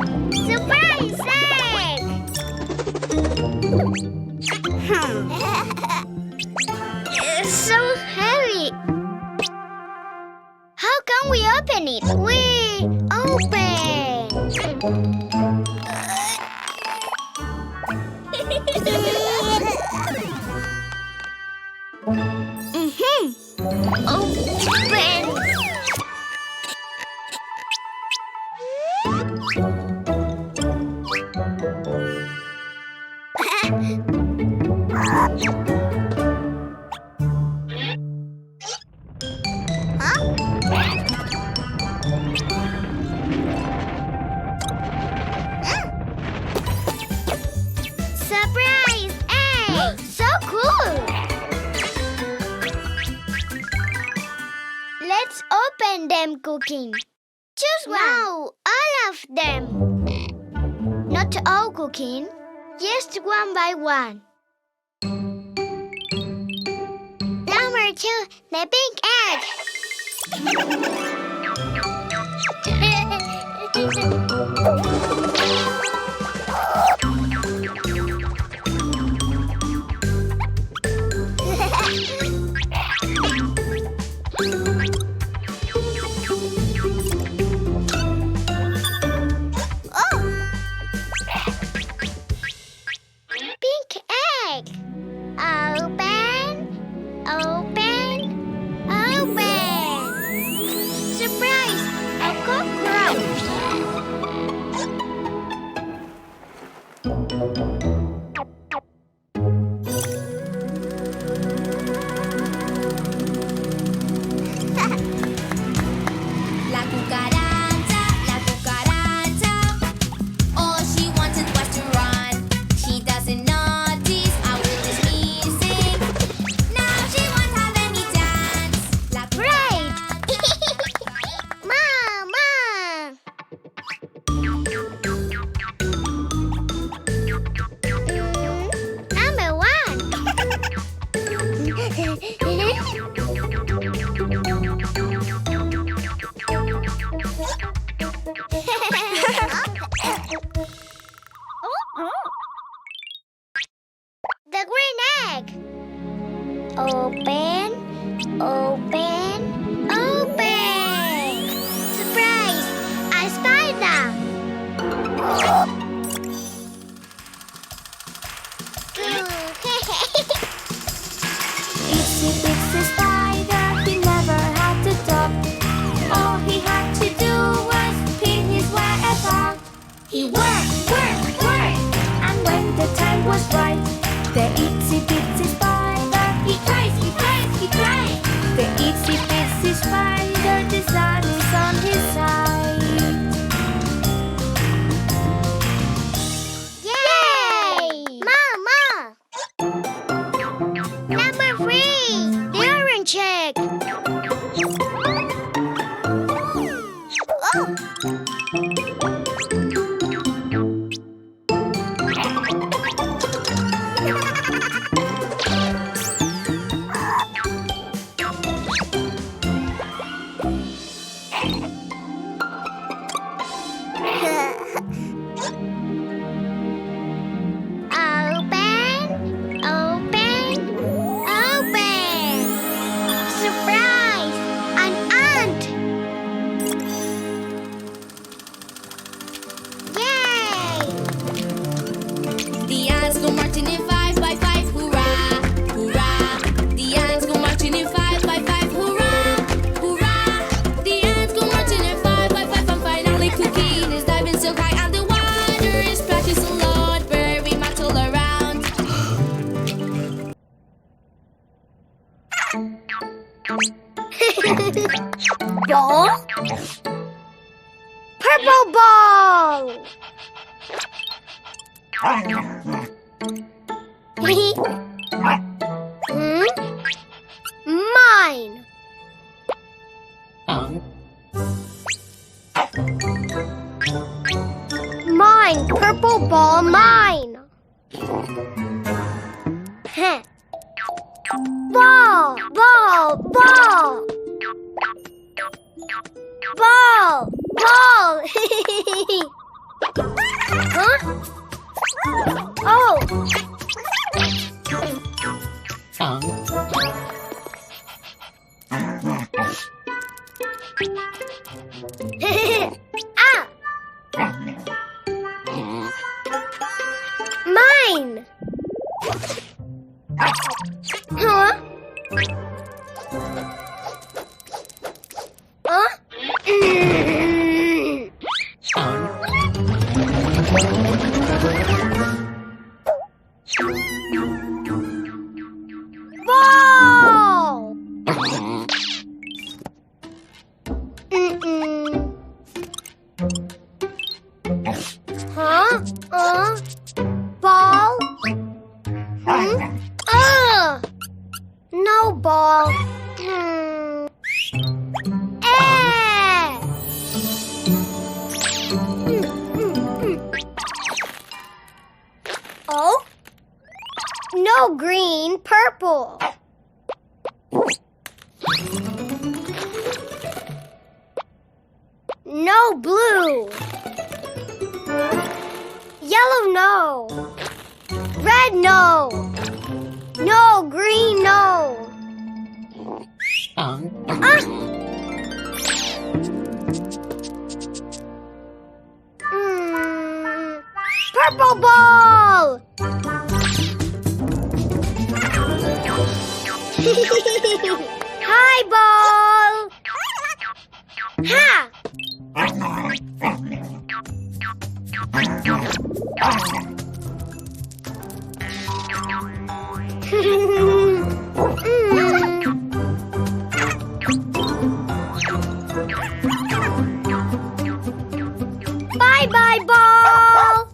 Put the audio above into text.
Surprise egg! It's so heavy. How can we open it? We open. Open. Surprise egg! So cool! Let's open them, Cooking. Choose one. No, all of them. Not all, Cooking. Just one by one. Number 2, the pink egg. Pink egg. Open, open, open. Surprise! A cockroach. La cucaracha, all she wanted was to run. She doesn't notice our little music. Now she won't have any dance. La Right! Mama! Number 1. The green egg. Open, open, open. Surprise! A spider. Itsy bitsy spider, he never had to talk. All he had to do was pin his web up. He worked, worked, worked, and when the time was right, the itsy bitsy spider, he cries, he cries, he cries. The itsy bitsy spider, the sun is on his side. Yay! Mama! Number 3. The orange egg. Oh! Open, open, open. Surprise! An ant. Yay! The ants go marching in 5 by 5, hurrah, hurrah. The ants go marching in 5 by 5, hurrah, hurrah. The ants go marching in 5 by 5, and finally Cuquin is diving so high, and the water is splashing so loud, very much all around. Purple ball. Mine. Mine. Purple ball. Mine. Ball. Ball. Ball. Ball. Ball. Huh? Oh! Ah! Mine! Huh? Huh? Ball! Huh? Ball? No ball. Eh! Oh? No green, purple. No blue. Yellow, no. Red, no. No green, no. Purple ball. Hi, ball. Ha! Bye-bye, ball.